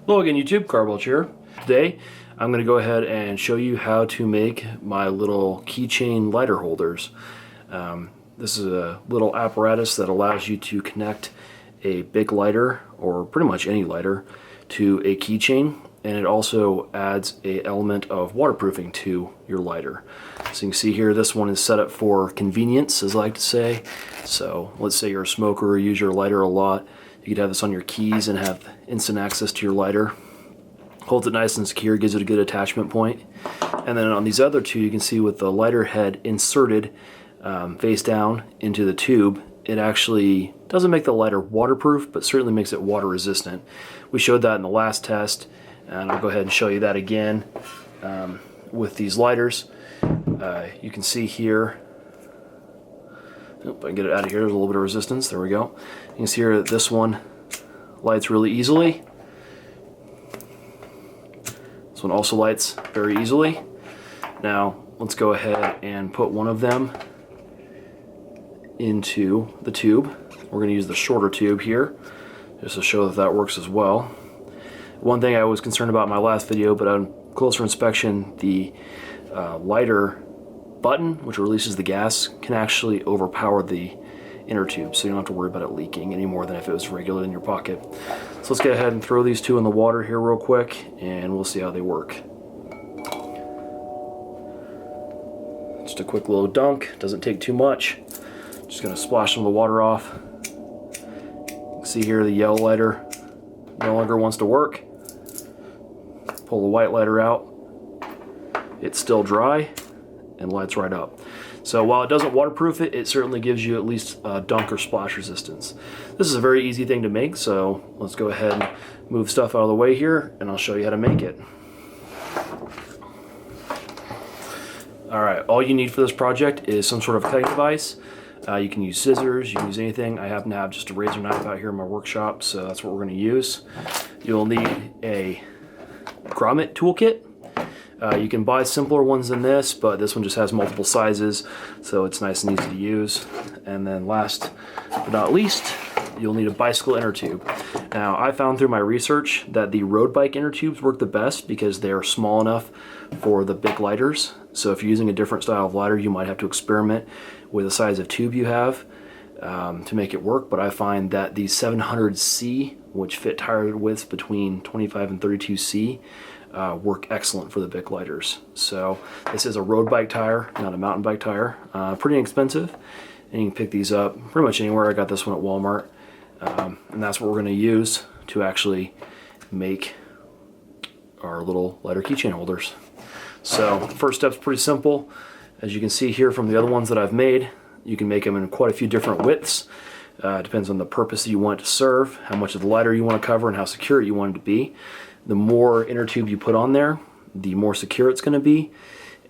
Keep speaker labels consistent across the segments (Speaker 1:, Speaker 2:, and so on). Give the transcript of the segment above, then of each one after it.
Speaker 1: Hello again YouTube, Carbulch here. Today I'm going to go ahead and show you how to make my little keychain lighter holders. This is a little apparatus that allows you to connect a big lighter, or pretty much any lighter, to a keychain, and it also adds an element of waterproofing to your lighter. So you can see here, this one is set up for convenience, as I like to say. So let's say you're a smoker or use your lighter a lot. You could have this on your keys and have instant access to your lighter. Holds it nice and secure, gives it a good attachment point. And then on these other two, you can see with the lighter head inserted face down into the tube, it actually doesn't make the lighter waterproof, but certainly makes it water resistant. We showed that in the last test, and I'll go ahead and show you that again with these lighters. You can see here, if I can get it out of here, there's a little bit of resistance. There we go. You can see here that this one lights really easily. This one also lights very easily. Now let's go ahead and put one of them into the tube. We're going to use the shorter tube here just to show that that works as well. One thing I was concerned about in my last video, but on closer inspection, the lighter button, which releases the gas, can actually overpower the inner tube, so you don't have to worry about it leaking any more than if it was regular in your pocket. So let's get ahead and throw these two in the water here real quick, and we'll see how they work. Just a quick little dunk, doesn't take too much. Just going to splash some of the water off. You can see here the yellow lighter no longer wants to work. Pull the white lighter out. It's still dry and lights right up. So while it doesn't waterproof it, it certainly gives you at least dunk or splash resistance. This is a very easy thing to make, so let's go ahead and move stuff out of the way here, and I'll show you how to make it. Alright, all you need for this project is some sort of cutting device. You can use scissors, you can use anything. I happen to have just a razor knife out here in my workshop, so that's what we're going to use. You'll need a Grommet toolkit. You can buy simpler ones than this, but this one just has multiple sizes, so it's nice and easy to use. And then last but not least, you'll need a bicycle inner tube. Now, I found through my research that the road bike inner tubes work the best because they're small enough for the big lighters. So if you're using a different style of lighter, you might have to experiment with the size of tube you have to make it work. But I find that the 700C, which fit tire widths between 25 and 32C, work excellent for the big lighters. So this is a road bike tire, not a mountain bike tire. Pretty inexpensive, and you can pick these up pretty much anywhere. I got this one at Walmart, and that's what we're going to use to actually make our little lighter keychain holders. So the first step's pretty simple. As you can see here from the other ones that I've made, you can make them in quite a few different widths. Depends on the purpose that you want it to serve, how much of the lighter you want to cover, and how secure you want it to be. The more inner tube you put on there, the more secure it's going to be,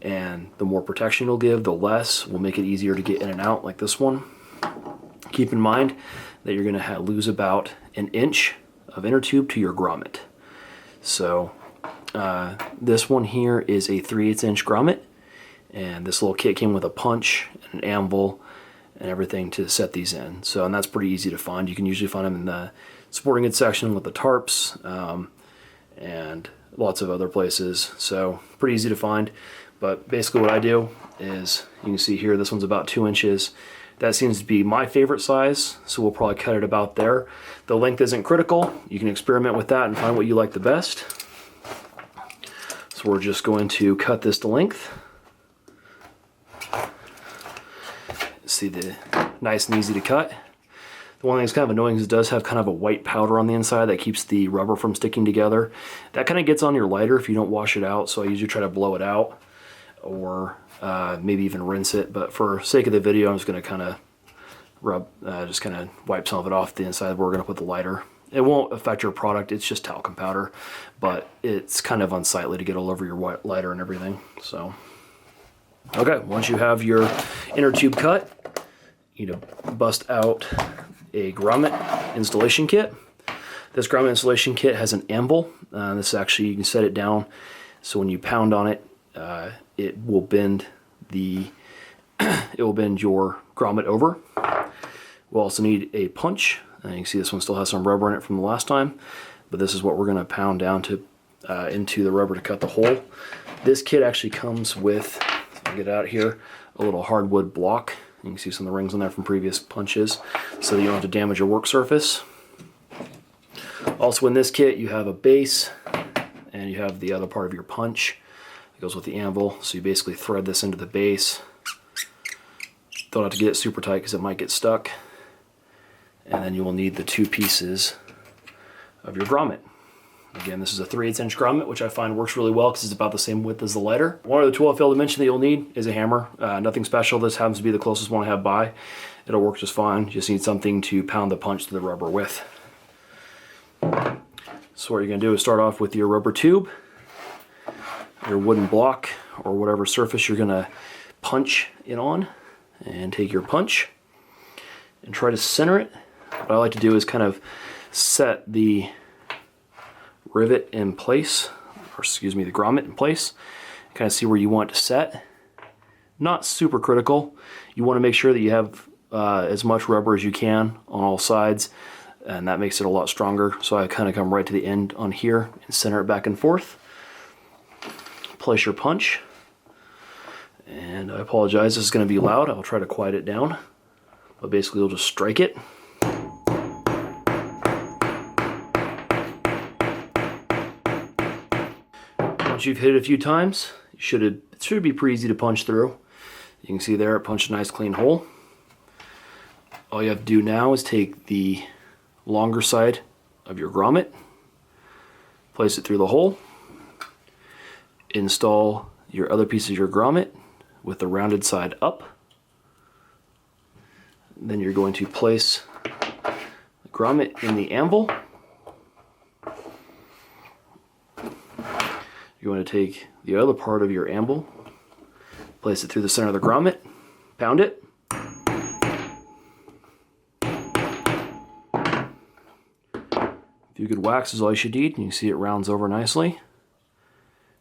Speaker 1: and the more protection it'll give, the less will make it easier to get in and out, like this one. Keep in mind that you're going to lose about an inch of inner tube to your grommet. So this one here is a 3/8 inch grommet, and this little kit came with a punch and an anvil and everything to set these in. So, and that's pretty easy to find. You can usually find them in the sporting goods section with the tarps, and lots of other places, so pretty easy to find. But basically what I do is, you can see here, this one's about 2 inches. That seems to be my favorite size, so we'll probably cut it about there. The length isn't critical. You can experiment with that and find what you like the best. So we're just going to cut this to length. See, the nice and easy to cut. The one thing that's kind of annoying is it does have kind of a white powder on the inside that keeps the rubber from sticking together. That kind of gets on your lighter if you don't wash it out, so I usually try to blow it out or maybe even rinse it. But for sake of the video, I'm just going to kind of just kind of wipe some of it off the inside where we're going to put the lighter. It won't affect your product, it's just talcum powder, but it's kind of unsightly to get all over your white lighter and everything. So, okay, once you have your inner tube cut, you need to bust out a grommet installation kit. This grommet installation kit has an anvil. This actually, you can set it down so when you pound on it, it will bend your grommet over. We'll also need a punch. You can see this one still has some rubber in it from the last time. but this is what we're going to pound down to into the rubber to cut the hole. This kit actually comes with, I'll get it out here, a little hardwood block. You can see some of the rings on there from previous punches, so that you don't have to damage your work surface. Also in this kit you have a base, and you have the other part of your punch. It goes with the anvil, so you basically thread this into the base. Don't have to get it super tight because it might get stuck. And then you will need the 2 pieces of your grommet. Again, this is a 3/8 inch grommet, which I find works really well because it's about the same width as the lighter. One other tool I failed to mention that you'll need is a hammer. Nothing special. This happens to be the closest one I have by. It'll work just fine. You just need something to pound the punch to the rubber with. So what you're going to do is start off with your rubber tube, your wooden block, or whatever surface you're going to punch it on, and take your punch and try to center it. What I like to do is kind of set the rivet in place, or excuse me, the grommet in place, kind of see where you want it to set. Not super critical. You want to make sure that you have as much rubber as you can on all sides, and that makes it a lot stronger. So I kind of come right to the end on here and center it back and forth. Place your punch, and I apologize, this is going to be loud. I'll try to quiet it down, but basically you'll just strike it. Once you've hit it a few times, it should be pretty easy to punch through. You can see there it punched a nice clean hole. All you have to do now is take the longer side of your grommet, place it through the hole, install your other piece of your grommet with the rounded side up. Then you're going to place the grommet in the anvil. You're going to take the other part of your anvil, place it through the center of the grommet, pound it. A few good whacks is all you should need. You can see it rounds over nicely.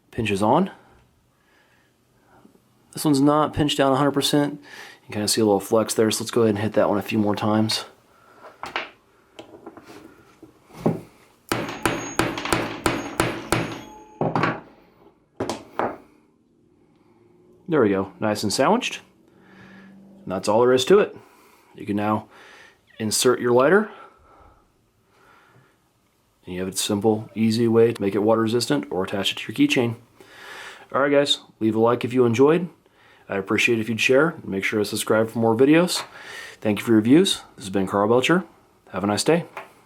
Speaker 1: Pinches on. This one's not pinched down 100%. You can kind of see a little flex there, so let's go ahead and hit that one a few more times. There we go, nice and sandwiched. And that's all there is to it. You can now insert your lighter. And you have a simple, easy way to make it water resistant or attach it to your keychain. Alright guys, leave a like if you enjoyed. I'd appreciate it if you'd share. Make sure to subscribe for more videos. Thank you for your views. This has been Carl Belcher. Have a nice day.